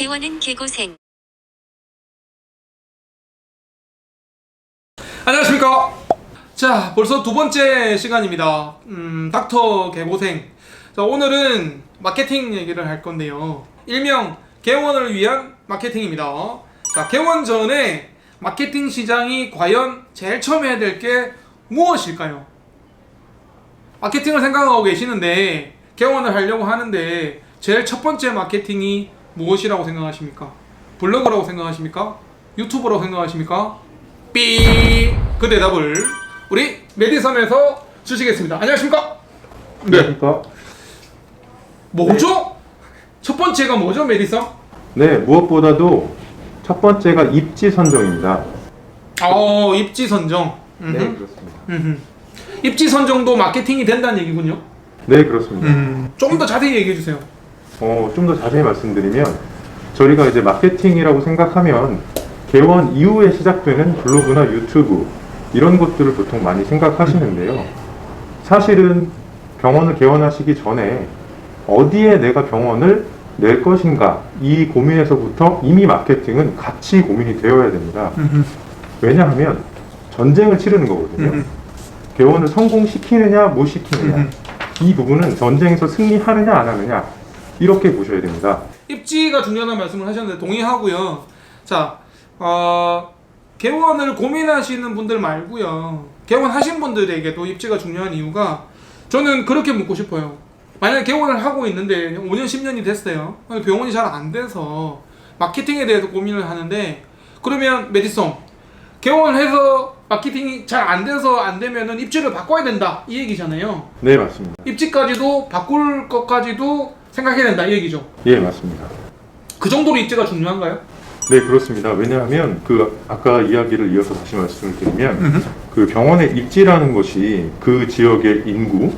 개원은 개고생. 안녕하십니까. 자, 벌써 두 번째 시간입니다. 닥터 개고생. 자, 오늘은 마케팅 얘기를 할 건데요. 일명 개원을 위한 마케팅입니다. 자, 개원 전에 마케팅 시장이 과연 제일 처음 해야 될 게 무엇일까요? 마케팅을 생각하고 계시는데 개원을 하려고 하는데 제일 첫 번째 마케팅이 무엇이라고 생각하십니까? 블로그라고 생각하십니까? 유튜브라고 생각하십니까? 삐! 그 대답을 우리 메디섬에서 주시겠습니다. 안녕하십니까? 안녕하십니까? 뭐죠? 첫 번째가 뭐죠, 메디섬? 네, 무엇보다도 첫 번째가 입지 선정입니다. 입지 선정. 네, 그렇습니다. 입지 선정도 마케팅이 된다는 얘기군요. 네, 그렇습니다. 조금 더 자세히 얘기해 주세요. 좀 더 자세히 말씀드리면 저희가 이제 마케팅이라고 생각하면 개원 이후에 시작되는 블로그나 유튜브 이런 것들을 보통 많이 생각하시는데요. 사실은 병원을 개원하시기 전에 어디에 내가 병원을 낼 것인가 이 고민에서부터 이미 마케팅은 같이 고민이 되어야 됩니다. 왜냐하면 전쟁을 치르는 거거든요. 개원을 성공시키느냐 못 시키느냐 이 부분은 전쟁에서 승리하느냐 안 하느냐 이렇게 보셔야 됩니다. 입지가 중요하다는 말씀을 하셨는데 동의하고요. 자, 개원을 고민하시는 분들 말고요. 개원하신 분들에게도 입지가 중요한 이유가 저는 그렇게 묻고 싶어요. 만약에 개원을 하고 있는데 5년, 10년이 됐어요. 병원이 잘 안 돼서 마케팅에 대해서 고민을 하는데 그러면 메디섬 개원을 해서 마케팅이 잘 안 돼서 안 되면은 입지를 바꿔야 된다 이 얘기잖아요. 네, 맞습니다. 입지까지도 바꿀 것까지도 생각해야 된다 이 얘기죠. 예, 맞습니다. 그 정도로 입지가 중요한가요? 네, 그렇습니다. 왜냐하면 아까 이야기를 이어서 다시 말씀을 드리면 그 병원의 입지라는 것이 그 지역의 인구,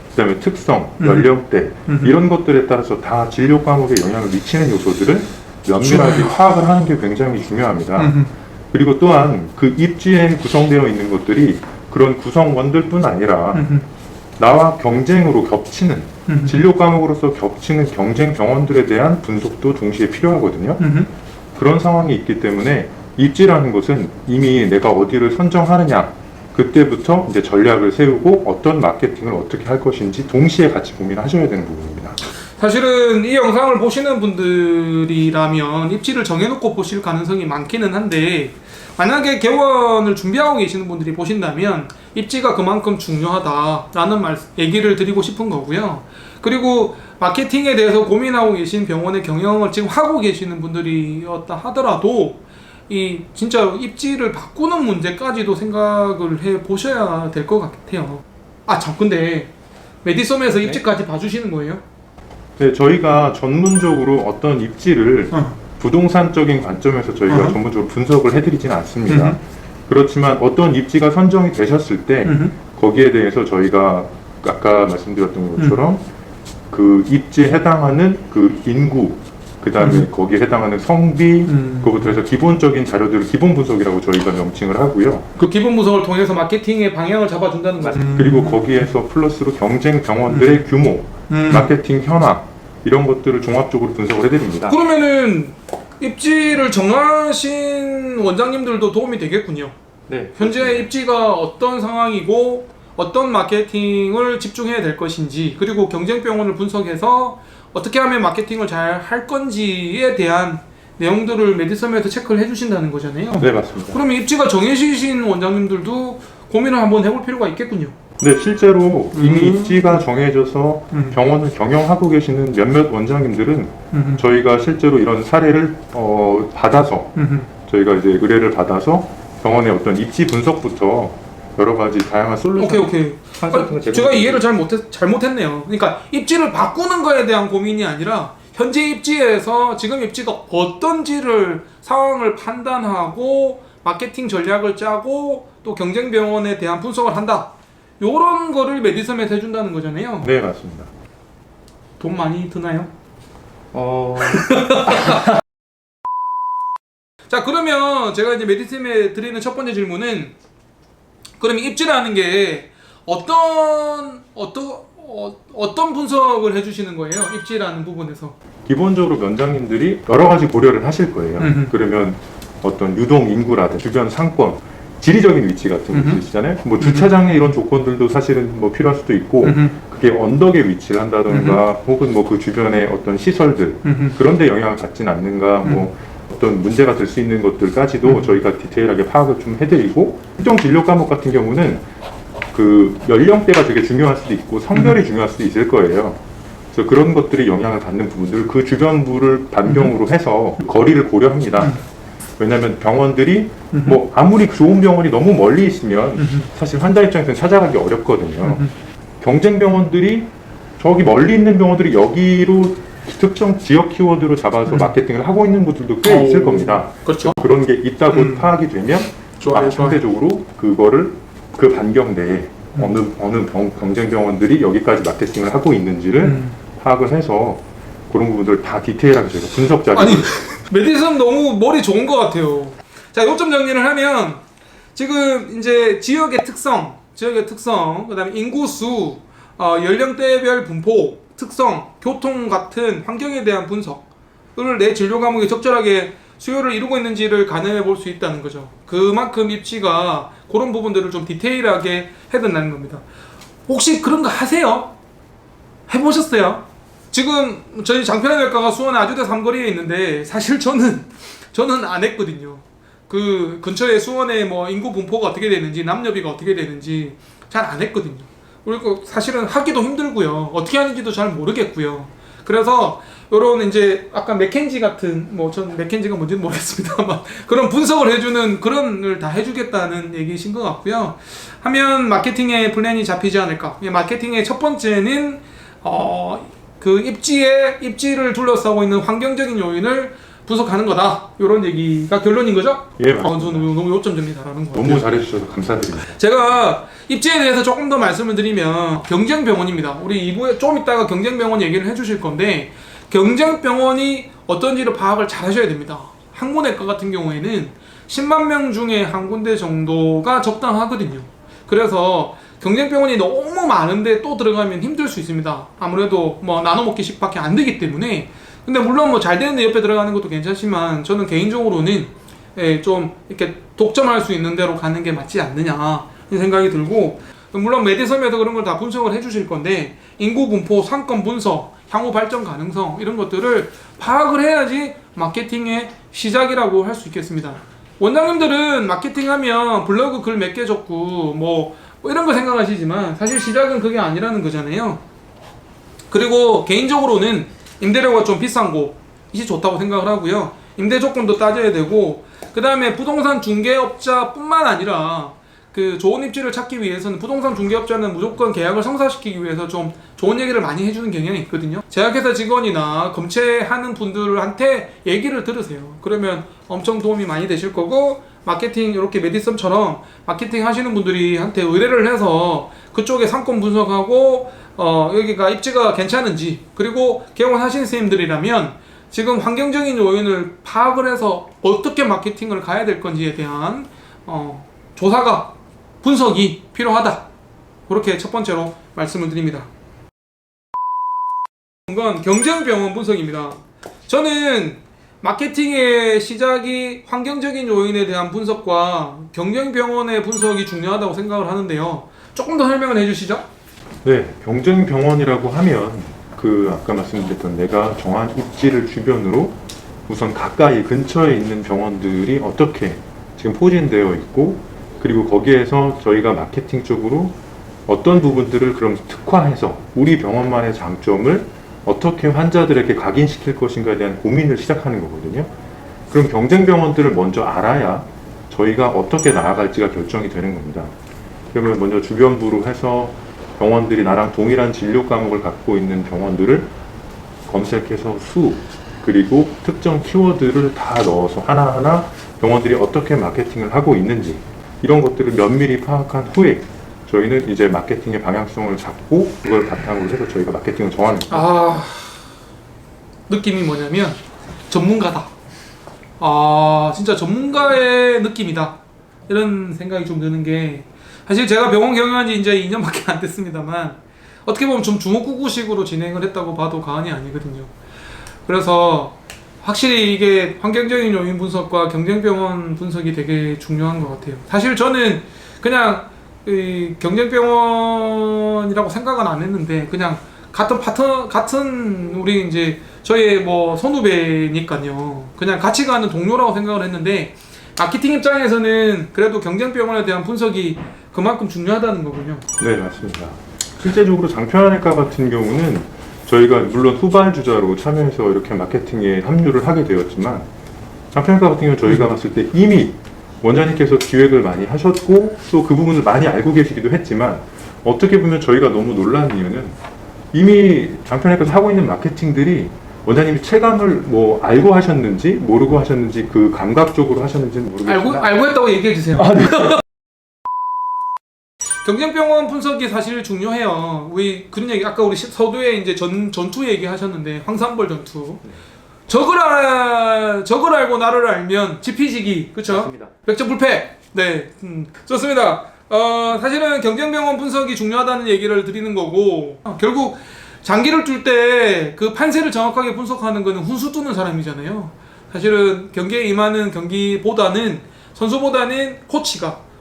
그다음에 특성, 연령대 이런 것들에 따라서 다 진료 과목에 영향을 미치는 요소들을 면밀하게 파악을 하는 게 굉장히 중요합니다. 그리고 또한 그 입지에 구성되어 있는 것들이 그런 구성원들뿐 아니라 나와 경쟁으로 겹치는 진료 과목으로서 겹치는 경쟁 병원들에 대한 분석도 동시에 필요하거든요. 그런 상황이 있기 때문에 입지라는 것은 이미 내가 어디를 선정하느냐 그때부터 이제 전략을 세우고 어떤 마케팅을 어떻게 할 것인지 동시에 같이 고민하셔야 되는 부분입니다. 사실은 이 영상을 보시는 분들이라면 입지를 정해놓고 보실 가능성이 많기는 한데 만약에 개원을 준비하고 계시는 분들이 보신다면 입지가 그만큼 중요하다라는 얘기를 드리고 싶은 거고요. 그리고 마케팅에 대해서 고민하고 계신 병원의 경영을 지금 하고 계시는 분들이었다 하더라도 이 진짜 입지를 바꾸는 문제까지도 생각을 해 보셔야 될 것 같아요. 근데 메디섬에서 입지까지 봐주시는 거예요? 네, 저희가 전문적으로 어떤 입지를 부동산적인 관점에서 저희가 전문적으로 분석을 해드리지는 않습니다. 그렇지만 어떤 입지가 선정이 되셨을 때 거기에 대해서 저희가 아까 말씀드렸던 것처럼 그 입지에 해당하는 그 인구 그 다음에 거기에 해당하는 성비 그것부터 해서 기본적인 자료들을 기본 분석이라고 저희가 명칭을 하고요. 그 기본 분석을 통해서 마케팅의 방향을 잡아준다는 거죠. 그리고 거기에서 플러스로 경쟁 병원들의 규모, 마케팅 현황 이런 것들을 종합적으로 분석을 해드립니다. 그러면은 입지를 정하신 원장님들도 도움이 되겠군요. 네, 현재 그렇습니다. 입지가 어떤 상황이고 어떤 마케팅을 집중해야 될 것인지 그리고 경쟁 병원을 분석해서 어떻게 하면 마케팅을 잘 할 건지에 대한 내용들을 메디섬에서 체크를 해주신다는 거잖아요. 네, 맞습니다. 그러면 입지가 정해지신 원장님들도 고민을 한번 해볼 필요가 있겠군요. 네, 실제로 이미 입지가 정해져서 병원을 경영하고 계시는 몇몇 원장님들은 저희가 실제로 이런 사례를 받아서 저희가 이제 의뢰를 받아서 병원의 어떤 입지 분석부터 여러 가지 다양한 솔루션 오케이. 제가 이해를 잘못했네요. 그러니까 입지를 바꾸는 거에 대한 고민이 아니라 현재 입지에서 지금 입지가 어떤지를 상황을 판단하고 마케팅 전략을 짜고 또 경쟁 병원에 대한 분석을 한다. 요런 거를 메디섬에서 해준다는 거잖아요. 네, 맞습니다. 돈 많이 드나요? 자, 그러면 제가 이제 메디섬에 드리는 첫 번째 질문은 그럼 입지라는 게 어떤 분석을 해주시는 거예요? 입지라는 부분에서. 기본적으로 면장님들이 여러 가지 고려를 하실 거예요. 음흠. 그러면 어떤 유동 인구라든 주변 상권, 지리적인 위치 같은 거 음흠. 있으시잖아요. 뭐 주차장에 이런 조건들도 사실은 뭐 필요할 수도 있고, 음흠. 그게 언덕에 위치를 한다던가, 혹은 뭐 그 주변의 어떤 시설들, 음흠. 그런데 영향을 받진 않는가, 뭐 어떤 문제가 될 수 있는 것들까지도 저희가 디테일하게 파악을 좀 해드리고, 특정 진료 과목 같은 경우는 그 연령대가 되게 중요할 수도 있고 성별이 중요할 수도 있을 거예요. 그래서 그런 것들이 영향을 받는 부분들, 그 주변부를 반경으로 해서 거리를 고려합니다. 왜냐하면 병원들이 뭐 아무리 좋은 병원이 너무 멀리 있으면 사실 환자 입장에서는 찾아가기 어렵거든요. 경쟁 병원들이 저기 멀리 있는 병원들이 여기로 특정 지역 키워드로 잡아서 마케팅을 하고 있는 곳들도 꽤 있을 겁니다. 그렇죠. 그런 게 있다고 파악이 되면 좋아요, 상대적으로 그거를 그 반경 내에 어느 경쟁 병원들이 여기까지 마케팅을 하고 있는지를 파악을 해서 그런 부분들 다 디테일하게 저희가 분석 자료. 아니 메디슨 너무 머리 좋은 것 같아요. 자, 요점 정리를 하면 지금 이제 지역의 특성, 그다음에 인구수, 연령대별 분포, 특성, 교통 같은 환경에 대한 분석을 내 진료 과목이 적절하게 수요를 이루고 있는지를 가늠해 볼 수 있다는 거죠. 그만큼 입시가 그런 부분들을 좀 디테일하게 해야 된다는 겁니다. 혹시 그런 거 하세요? 해보셨어요? 지금 저희 장편외과가 수원의 아주대 삼거리에 있는데 사실 저는 안 했거든요. 그 근처에 수원의 뭐 인구 분포가 어떻게 되는지, 남녀비가 어떻게 되는지 잘 안 했거든요. 그리고 사실은 하기도 힘들고요. 어떻게 하는지도 잘 모르겠고요. 그래서 요런 이제 아까 맥켄지 같은, 뭐 전 맥켄지가 뭔지는 모르겠습니다만 그런 분석을 해주는 그런 걸 다 해주겠다는 얘기신 것 같고요. 하면 마케팅의 플랜이 잡히지 않을까. 마케팅의 첫 번째는 그 입지를 둘러싸고 있는 환경적인 요인을 분석하는 거다. 이런 얘기가 결론인 거죠? 예, 맞습니다. 저는 너무 요점 정리잘하는 거 같아요. 너무 잘해주셔서 감사드립니다. 제가 입지에 대해서 조금 더 말씀을 드리면 경쟁병원입니다. 우리 2부에 좀 이따가 경쟁병원 얘기를 해주실 건데, 경쟁병원이 어떤지를 파악을 잘 하셔야 됩니다. 항문외과 같은 경우에는 10만 명 중에 한 군데 정도가 적당하거든요. 그래서 경쟁병원이 너무 많은데 또 들어가면 힘들 수 있습니다. 아무래도 뭐 나눠먹기식밖에 안 되기 때문에. 근데 물론 뭐 잘 되는데 옆에 들어가는 것도 괜찮지만 저는 개인적으로는 좀 이렇게 독점할 수 있는 데로 가는 게 맞지 않느냐 이 생각이 들고, 물론 메디섬에서 그런 걸 다 분석을 해주실 건데 인구 분포, 상권 분석, 향후 발전 가능성 이런 것들을 파악을 해야지 마케팅의 시작이라고 할 수 있겠습니다. 원장님들은 마케팅하면 블로그 글 몇 개 적고 뭐 이런 거 생각하시지만 사실 시작은 그게 아니라는 거잖아요. 그리고 개인적으로는 임대료가 좀 비싼 곳이 좋다고 생각을 하고요. 임대 조건도 따져야 되고, 그 다음에 부동산 중개업자뿐만 아니라 그 좋은 입지를 찾기 위해서는 부동산 중개업자는 무조건 계약을 성사시키기 위해서 좀 좋은 얘기를 많이 해주는 경향이 있거든요. 제약회사 직원이나 검체하는 분들한테 얘기를 들으세요. 그러면 엄청 도움이 많이 되실 거고, 마케팅 이렇게 메디썸처럼 마케팅 하시는 분들이 한테 의뢰를 해서 그쪽에 상권 분석하고 여기가 입지가 괜찮은지, 그리고 개원하신 선생님들이라면 지금 환경적인 요인을 파악을 해서 어떻게 마케팅을 가야 될 건지에 대한 조사가, 분석이 필요하다. 그렇게 첫 번째로 말씀을 드립니다. 이건 경쟁병원 분석입니다. 저는 마케팅의 시작이 환경적인 요인에 대한 분석과 경쟁병원의 분석이 중요하다고 생각을 하는데요. 조금 더 설명을 해주시죠. 네, 경쟁 병원이라고 하면 그 아까 말씀드렸던 내가 정한 입지를 주변으로 우선 가까이 근처에 있는 병원들이 어떻게 지금 포진되어 있고, 그리고 거기에서 저희가 마케팅 쪽으로 어떤 부분들을 그럼 특화해서 우리 병원만의 장점을 어떻게 환자들에게 각인시킬 것인가에 대한 고민을 시작하는 거거든요. 그럼 경쟁 병원들을 먼저 알아야 저희가 어떻게 나아갈지가 결정이 되는 겁니다. 그러면 먼저 주변부로 해서 병원들이 나랑 동일한 진료 과목을 갖고 있는 병원들을 검색해서 수, 그리고 특정 키워드를 다 넣어서 하나하나 병원들이 어떻게 마케팅을 하고 있는지 이런 것들을 면밀히 파악한 후에 저희는 이제 마케팅의 방향성을 잡고 그걸 바탕으로 해서 저희가 마케팅을 정하는 거예요. 느낌이 뭐냐면 전문가다. 진짜 전문가의 느낌이다. 이런 생각이 좀 드는 게, 사실 제가 병원 경영한 지 이제 2년밖에 안 됐습니다만 어떻게 보면 좀 주먹구구식으로 진행을 했다고 봐도 과언이 아니거든요. 그래서 확실히 이게 환경적인 요인 분석과 경쟁병원 분석이 되게 중요한 것 같아요. 사실 저는 그냥 이 경쟁병원이라고 생각은 안 했는데 그냥 같은 우리 이제 저의 뭐 선후배니까요. 그냥 같이 가는 동료라고 생각을 했는데 마케팅 입장에서는 그래도 경쟁병원에 대한 분석이 그만큼 중요하다는 거군요. 네, 맞습니다. 실제적으로 장편외과 같은 경우는 저희가 물론 후발주자로 참여해서 이렇게 마케팅에 합류를 하게 되었지만 장편외과 같은 경우 저희가 봤을 때 이미 원장님께서 기획을 많이 하셨고 또 그 부분을 많이 알고 계시기도 했지만 어떻게 보면 저희가 너무 놀란 이유는 이미 장편외과에서 하고 있는 마케팅들이 원장님이 체감을 뭐 알고 하셨는지 모르고 하셨는지 그 감각적으로 하셨는지는 모르겠지만 알고 했다고 얘기해 주세요. 경쟁병원 분석이 사실 중요해요. 우리 그런 얘기 아까 우리 서두에 이제 전투 얘기 하셨는데 황산벌 전투. 적을 알고 나를 알면 지피지기 그렇죠? 맞습니다. 백전불패. 네, 좋습니다. 사실은 경쟁병원 분석이 중요하다는 얘기를 드리는 거고 결국 장기를 뛸 때 그 판세를 정확하게 분석하는 거는 훈수 두는 사람이잖아요. 사실은 경기에 임하는 경기보다는 선수보다는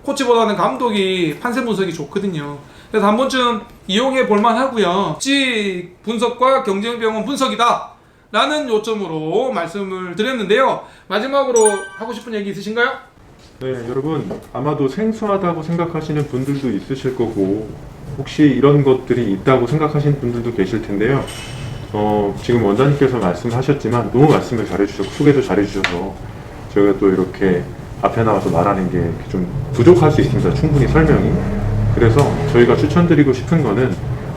코치보다는 감독이 판세 분석이 좋거든요. 그래서 한 번쯤 이용해 볼만 하고요. 지 분석과 경쟁병원 분석이다 라는 요점으로 말씀을 드렸는데요. 마지막으로 하고 싶은 얘기 있으신가요? 네, 여러분 아마도 생소하다고 생각하시는 분들도 있으실 거고 혹시 이런 것들이 있다고 생각하시는 분들도 계실 텐데요. 지금 원장님께서 말씀하셨지만 너무 말씀을 잘해주셨고 소개도 잘해주셔서 저희가 또 이렇게 앞에 나와서 말하는 게 좀 부족할 수 있습니다. 충분히 설명이. 그래서 저희가 추천드리고 싶은 거는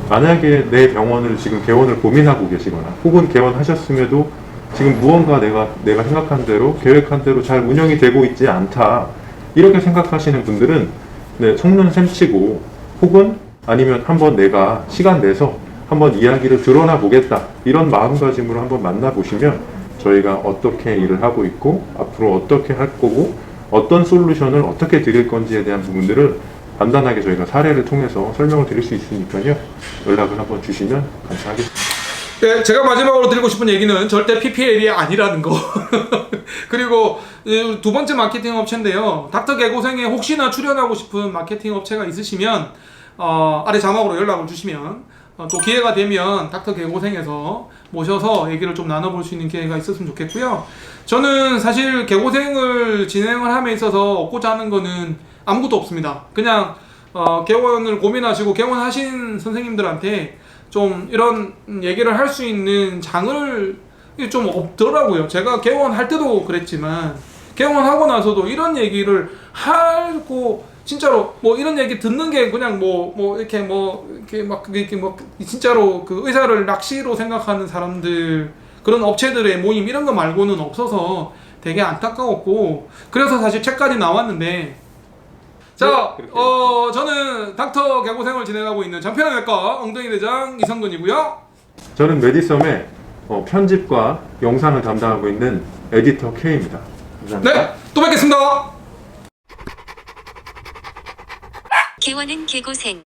만약에 내 병원을 지금 개원을 고민하고 계시거나 혹은 개원하셨음에도 지금 무언가 내가 생각한 대로 계획한 대로 잘 운영이 되고 있지 않다 이렇게 생각하시는 분들은 네, 속는 셈치고 혹은 아니면 한번 내가 시간 내서 한번 이야기를 드러나 보겠다 이런 마음가짐으로 한번 만나보시면 저희가 어떻게 일을 하고 있고 앞으로 어떻게 할 거고 어떤 솔루션을 어떻게 드릴 건지에 대한 부분들을 간단하게 저희가 사례를 통해서 설명을 드릴 수 있으니까요. 연락을 한번 주시면 감사하겠습니다. 네, 제가 마지막으로 드리고 싶은 얘기는 절대 PPL이 아니라는 거. 그리고 두 번째 마케팅 업체인데요. 닥터 개고생에 혹시나 출연하고 싶은 마케팅 업체가 있으시면 아래 자막으로 연락을 주시면 또 기회가 되면 닥터 개고생에서 모셔서 얘기를 좀 나눠볼 수 있는 기회가 있었으면 좋겠고요. 저는 사실 개고생을 진행을 함에 있어서 얻고자 하는 거는 아무것도 없습니다. 그냥 개원을 고민하시고 개원하신 선생님들한테 좀 이런 얘기를 할 수 있는 장을 좀 없더라고요. 제가 개원할 때도 그랬지만 개원하고 나서도 이런 얘기를 하고 진짜로 뭐 이런 얘기 듣는 게 그냥 이렇게 진짜로 그 의사를 낚시로 생각하는 사람들 그런 업체들의 모임 이런 거 말고는 없어서 되게 안타까웠고 그래서 사실 책까지 나왔는데 자, 저는 닥터 개고생을 진행하고 있는 장편외과 엉덩이 대장 이성근이고요. 저는 메디썸의 편집과 영상을 담당하고 있는 에디터 K입니다. 감사합니다. 네, 또 뵙겠습니다. 개원은 개고생.